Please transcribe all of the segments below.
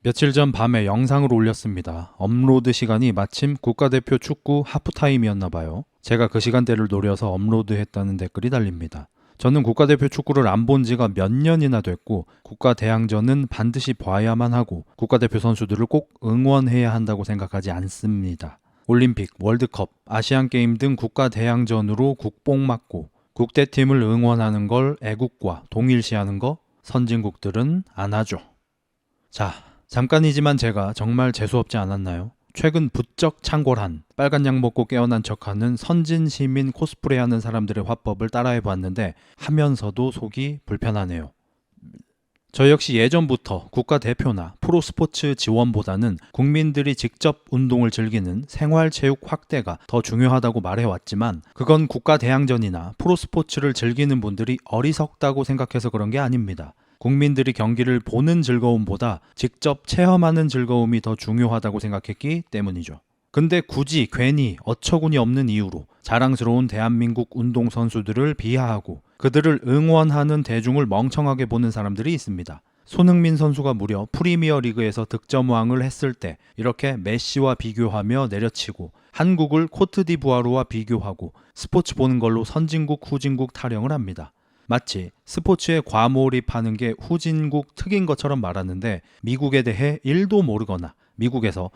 며칠 전 밤에 영상을 올렸습니다. 업로드 시간이 마침 국가대표 축구 하프타임이었나 봐요. 제가 그 시간대를 노려서 업로드했다는 댓글이 달립니다. 저는 국가대표 축구를 안 본 지가 몇 년이나 됐고 국가 대항전은 반드시 봐야만 하고 국가대표 선수들을 꼭 응원해야 한다고 생각하지 않습니다. 올림픽, 월드컵, 아시안게임 등 국가 대항전으로 국뽕 맞고 국대팀을 응원하는 걸 애국과 동일시하는 거 선진국들은 안 하죠. 자, 잠깐이지만 제가 정말 재수없지 않았나요? 최근 부쩍 창궐한 빨간 약 먹고 깨어난 척하는 선진 시민 코스프레하는 사람들의 화법을 따라해봤는데 하면서도 속이 불편하네요. 저 역시 예전부터 국가대표나 프로스포츠 지원보다는 국민들이 직접 운동을 즐기는 생활체육 확대가 더 중요하다고 말해왔지만 그건 국가대항전이나 프로스포츠를 즐기는 분들이 어리석다고 생각해서 그런 게 아닙니다. 국민들이 경기를 보는 즐거움보다 직접 체험하는 즐거움이 더 중요하다고 생각했기 때문이죠. 근데 굳이 괜히 어처구니 없는 이유로 자랑스러운 대한민국 운동선수들을 비하하고 그들을 응원하는 대중을 멍청하게 보는 사람들이 있습니다. 손흥민 선수가 무려 프리미어 리그에서 득점왕을 했을 때 이렇게 메시와 비교하며 내려치고 한국을 코트디부아르와 비교하고 스포츠 보는 걸로 선진국 후진국 타령을 합니다. 마치 스포츠에 과몰입하는 게 후진국 특인 것처럼 말하는데 미국에 대해 1도 모르거나 미국에서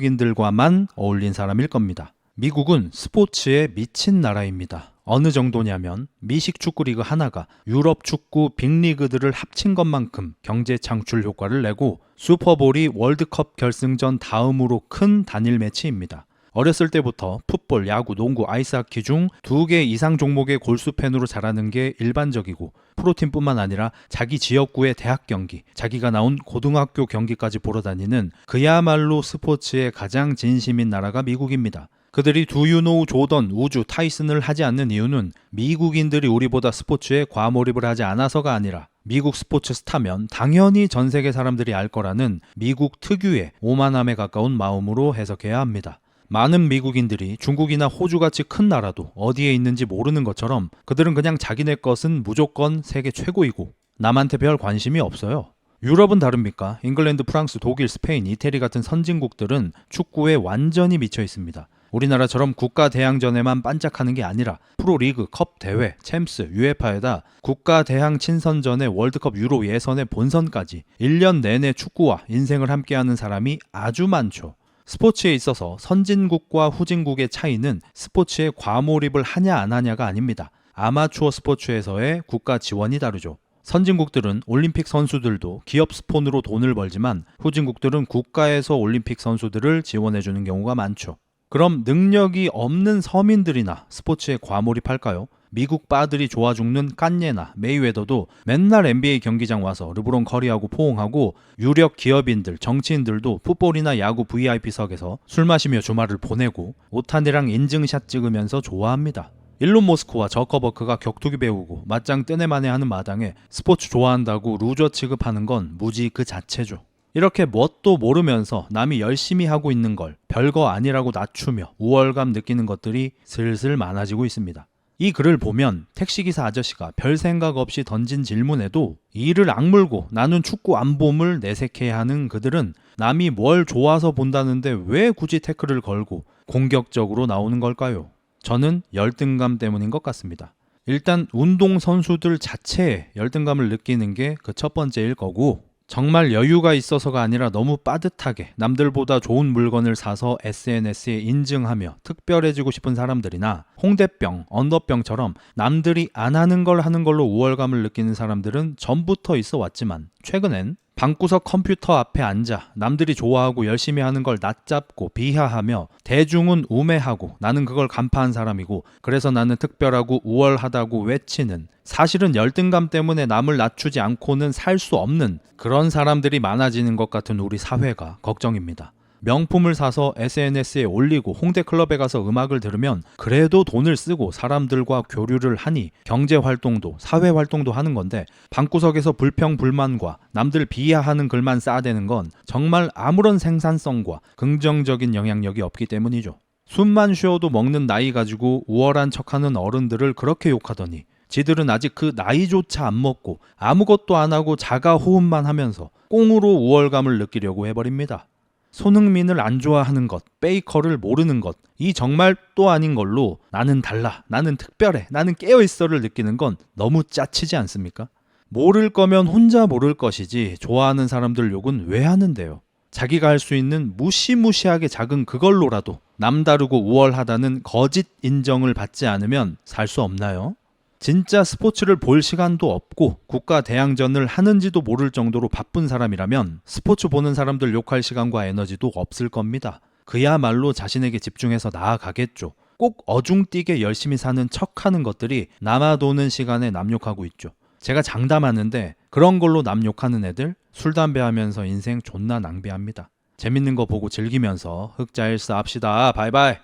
한국인들과만 어울린 사람일 겁니다. 미국은 스포츠에 미친 나라입니다. 어느 정도냐면 미식 축구 리그 하나가 유럽 축구 빅리그들을 합친 것만큼 경제 창출 효과를 내고 슈퍼볼이 월드컵 결승전 다음으로 큰 단일 매치입니다. 어렸을 때부터 풋볼, 야구, 농구, 아이스하키 중 2개 이상 종목의 골수 팬으로 자라는 게 일반적이고 프로팀뿐만 아니라 자기 지역구의 대학 경기, 자기가 나온 고등학교 경기까지 보러 다니는 그야말로 스포츠의 가장 진심인 나라가 미국입니다. 그들이 두유노우, 조던, 우주, 타이슨을 하지 않는 이유는 미국인들이 우리보다 스포츠에 과몰입을 하지 않아서가 아니라 미국 스포츠 스타면 당연히 전 세계 사람들이 알 거라는 미국 특유의 오만함에 가까운 마음으로 해석해야 합니다. 많은 미국인들이 중국이나 호주같이 큰 나라도 어디에 있는지 모르는 것처럼 그들은 그냥 자기네 것은 무조건 세계 최고이고 남한테 별 관심이 없어요. 유럽은 다릅니까? 잉글랜드, 프랑스, 독일, 스페인, 이태리 같은 선진국들은 축구에 완전히 미쳐 있습니다. 우리나라처럼 국가 대항전에만 반짝하는 게 아니라 프로리그, 컵 대회, 챔스, 유에파에다 국가 대항 친선전에 월드컵, 유로 예선의 본선까지 1년 내내 축구와 인생을 함께하는 사람이 아주 많죠. 스포츠에 있어서 선진국과 후진국의 차이는 스포츠에 과몰입을 하냐 안 하냐가 아닙니다. 아마추어 스포츠에서의 국가 지원이 다르죠. 선진국들은 올림픽 선수들도 기업 스폰으로 돈을 벌지만 후진국들은 국가에서 올림픽 선수들을 지원해주는 경우가 많죠. 그럼 능력이 없는 서민들이나 스포츠에 과몰입할까요? 미국 바들이 좋아 죽는 깐예나 메이웨더도 맨날 NBA 경기장 와서 르브론 커리하고 포옹하고 유력 기업인들, 정치인들도 풋볼이나 야구 VIP석에서 술 마시며 주말을 보내고 오타니랑 인증샷 찍으면서 좋아합니다. 일론 머스크와 저커버크가 격투기 배우고 맞짱 뜨네마네 하는 마당에 스포츠 좋아한다고 루저 취급하는 건 무지 그 자체죠. 이렇게 뭣도 모르면서 남이 열심히 하고 있는 걸 별거 아니라고 낮추며 우월감 느끼는 것들이 슬슬 많아지고 있습니다. 이 글을 보면 택시기사 아저씨가 별 생각 없이 던진 질문에도 이를 악물고 나는 축구 안 봄을 내색해야 하는 그들은 남이 뭘 좋아서 본다는데 왜 굳이 태클을 걸고 공격적으로 나오는 걸까요? 저는 열등감 때문인 것 같습니다. 일단 운동선수들 자체에 열등감을 느끼는 게 그 첫 번째일 거고 정말 여유가 있어서가 아니라 너무 빠듯하게 남들보다 좋은 물건을 사서 SNS에 인증하며 특별해지고 싶은 사람들이나 홍대병, 언더병처럼 남들이 안 하는 걸 하는 걸로 우월감을 느끼는 사람들은 전부터 있어 왔지만 최근엔 방구석 컴퓨터 앞에 앉아 남들이 좋아하고 열심히 하는 걸 낮잡고 비하하며 대중은 우매하고 나는 그걸 간파한 사람이고 그래서 나는 특별하고 우월하다고 외치는 사실은 열등감 때문에 남을 낮추지 않고는 살 수 없는 그런 사람들이 많아지는 것 같은 우리 사회가 걱정입니다. 명품을 사서 SNS에 올리고 홍대 클럽에 가서 음악을 들으면 그래도 돈을 쓰고 사람들과 교류를 하니 경제활동도 사회활동도 하는 건데 방구석에서 불평불만과 남들 비하하는 글만 쌓아대는 건 정말 아무런 생산성과 긍정적인 영향력이 없기 때문이죠. 숨만 쉬어도 먹는 나이 가지고 우월한 척하는 어른들을 그렇게 욕하더니 지들은 아직 그 나이조차 안 먹고 아무것도 안 하고 자가 호흡만 하면서 꽁으로 우월감을 느끼려고 해버립니다. 손흥민을 안 좋아하는 것, 베이커를 모르는 것, 이 정말 또 아닌 걸로 나는 달라, 나는 특별해, 나는 깨어있어를 느끼는 건 너무 짜치지 않습니까? 모를 거면 혼자 모를 것이지 좋아하는 사람들 욕은 왜 하는데요? 자기가 할 수 있는 무시무시하게 작은 그걸로라도 남다르고 우월하다는 거짓 인정을 받지 않으면 살 수 없나요? 진짜 스포츠를 볼 시간도 없고 국가 대항전을 하는지도 모를 정도로 바쁜 사람이라면 스포츠 보는 사람들 욕할 시간과 에너지도 없을 겁니다. 그야말로 자신에게 집중해서 나아가겠죠. 꼭 어중뛰게 열심히 사는 척하는 것들이 남아도는 시간에 남 욕하고 있죠. 제가 장담하는데 그런 걸로 남 욕하는 애들 술 담배 하면서 인생 존나 낭비합니다. 재밌는 거 보고 즐기면서 흑자일스 합시다. 바이바이.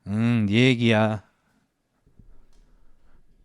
네 얘기야.